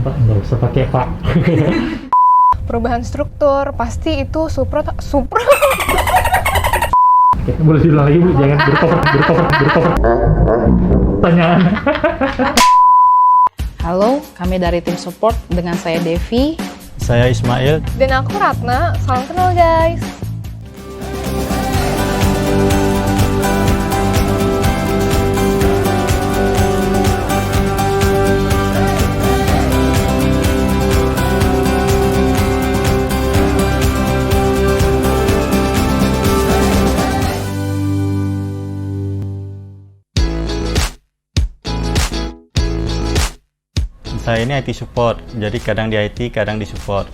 Pak, nggak usah pakai Pak. Perubahan struktur, pasti itu supro. Kita boleh diulang lagi Bu, jangan bertoprak. Pertanyaan. Halo, kami dari tim support dengan saya Devi. Saya Ismail. Dan aku Ratna, salam kenal guys. Saya ini IT support, jadi kadang di IT, kadang di support.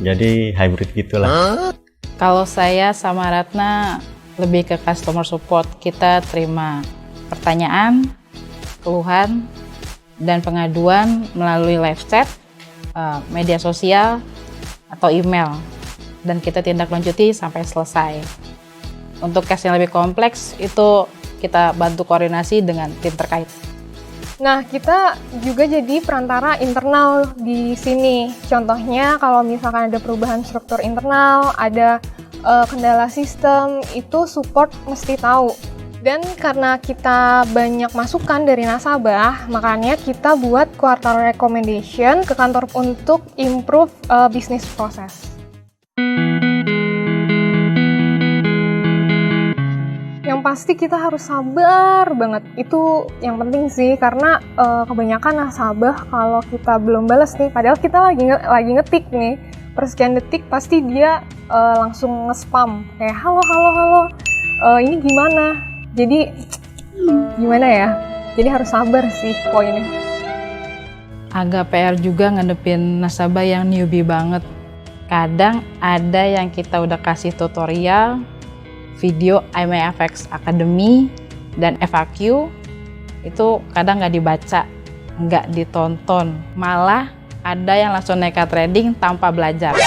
Jadi hybrid gitulah. Kalau saya sama Ratna lebih ke customer support. Kita terima pertanyaan, keluhan, dan pengaduan melalui live chat, media sosial, atau email. Dan kita tindak lanjuti sampai selesai. Untuk case yang lebih kompleks, itu kita bantu koordinasi dengan tim terkait. Nah, kita juga jadi perantara internal di sini. Contohnya kalau misalkan ada perubahan struktur internal, ada kendala sistem, itu support mesti tahu. Dan karena kita banyak masukan dari nasabah, makanya kita buat quarter recommendation ke kantor untuk improve business process. Yang pasti kita harus sabar banget, itu yang penting sih, karena kebanyakan nasabah kalau kita belum balas nih, padahal kita lagi ngetik nih, per sekian detik pasti dia langsung nge-spam kayak halo, ini gimana? Jadi gimana ya? Jadi harus sabar sih poinnya. Agak PR juga ngadepin nasabah yang newbie banget. Kadang ada yang kita udah kasih tutorial, video IMFX Academy dan FAQ, itu kadang nggak dibaca, nggak ditonton, malah ada yang langsung nekat trading tanpa belajar.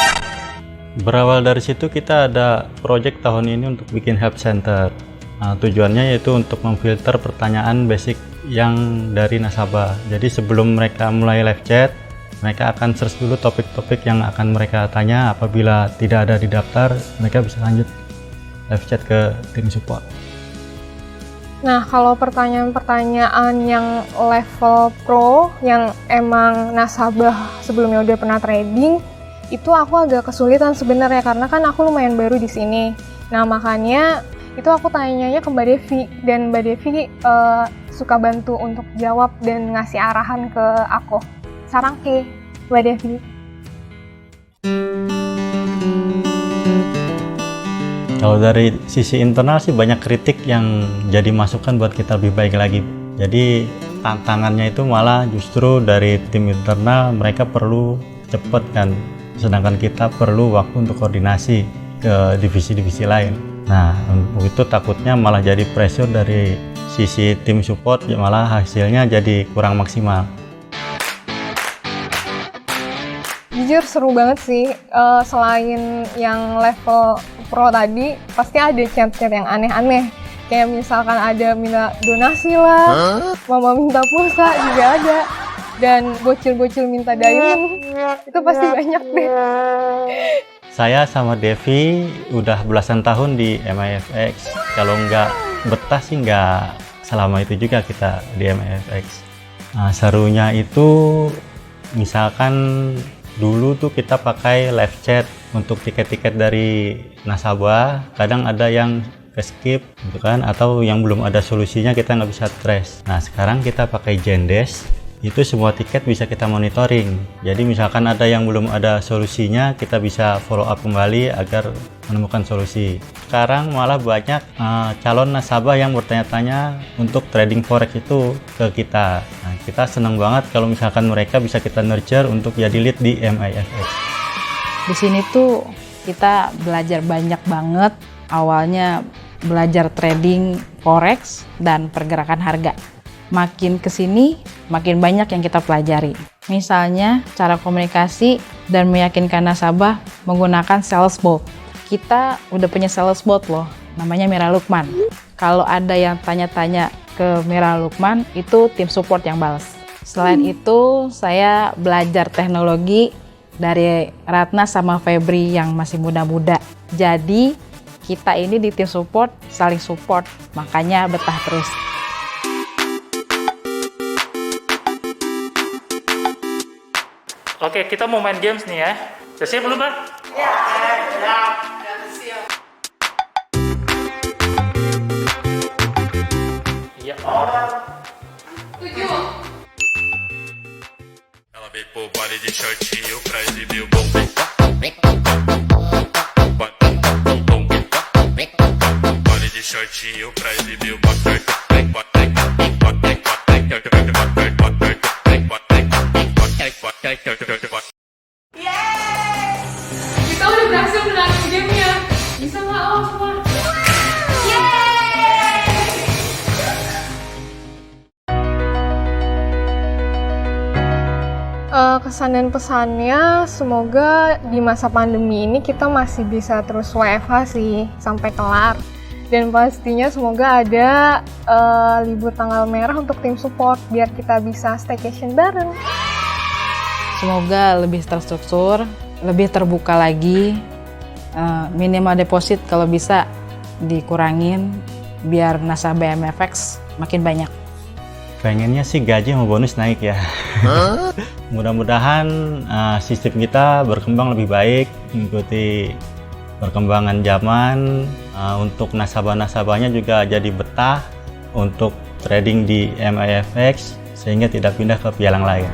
Berawal dari situ kita ada project tahun ini untuk bikin help center. Nah, tujuannya yaitu untuk memfilter pertanyaan basic yang dari nasabah. Jadi sebelum mereka mulai live chat, mereka akan search dulu topik-topik yang akan mereka tanya. Apabila tidak ada di daftar, mereka bisa lanjut live chat ke tim support. Nah, kalau pertanyaan-pertanyaan yang level pro, yang emang nasabah sebelumnya udah pernah trading, itu aku agak kesulitan sebenarnya karena kan aku lumayan baru di sini. Nah, makanya itu aku tanyanya ke Mbak Devi, dan Mbak Devi suka bantu untuk jawab dan ngasih arahan ke aku. Sarang ke Mbak Devi. Kalau dari sisi internal sih banyak kritik yang jadi masukan buat kita lebih baik lagi. Jadi tantangannya itu malah justru dari tim internal, mereka perlu cepet kan, sedangkan kita perlu waktu untuk koordinasi ke divisi-divisi lain. Nah, untuk itu takutnya malah jadi pressure dari sisi tim support, malah hasilnya jadi kurang maksimal. Jujur seru banget sih, selain yang level pro tadi, pasti ada chat-chat yang aneh-aneh. Kayak misalkan ada minta donasi lah, mama minta pulsa juga ada, dan bocil-bocil minta diamond, itu pasti banyak deh. Saya sama Devi udah belasan tahun di MIFX, kalau nggak betah sih nggak selama itu juga kita di MIFX. Nah, serunya itu misalkan dulu tuh kita pakai live chat untuk tiket-tiket dari nasabah, kadang ada yang ke skip gitu kan, atau yang belum ada solusinya kita nggak bisa trace. Nah, sekarang kita pakai Zendesk, itu semua tiket bisa kita monitoring. Jadi misalkan ada yang belum ada solusinya, kita bisa follow up kembali agar menemukan solusi. Sekarang malah banyak calon nasabah yang bertanya-tanya untuk trading forex itu ke kita. Nah, kita senang banget kalau misalkan mereka bisa kita nurture untuk jadi lead di MIFX. Di sini tuh kita belajar banyak banget. Awalnya belajar trading forex dan pergerakan harga. Makin kesini, makin banyak yang kita pelajari. Misalnya, cara komunikasi dan meyakinkan nasabah menggunakan sales bot. Kita udah punya sales bot loh, namanya Mira Lukman. Kalau ada yang tanya-tanya ke Mira Lukman, itu tim support yang balas. Selain itu, saya belajar teknologi dari Ratna sama Febri yang masih muda-muda. Jadi, kita ini di tim support saling support, makanya betah terus. Oke, kita mau main games nih ya. Udah siap belum, Mbak? Ya, siap. Iya. Ela veio pro baile de shortinho pra exibir o bom baile de shortinho pra exibir o Kita udah berhasil menangin gamenya. Bisa nggak lo semua? Kesan dan pesannya, semoga di masa pandemi ini kita masih bisa terus WFH sih sampai kelar. Dan pastinya semoga ada libur tanggal merah untuk tim support biar kita bisa staycation bareng. Semoga lebih terstruktur, lebih terbuka lagi, minimal deposit kalau bisa dikurangin biar nasabah MFX makin banyak. Pengennya sih gaji sama bonus naik ya. Mudah-mudahan sistem kita berkembang lebih baik, mengikuti perkembangan zaman, untuk nasabah-nasabahnya juga jadi betah untuk trading di MIFX sehingga tidak pindah ke pialang lain.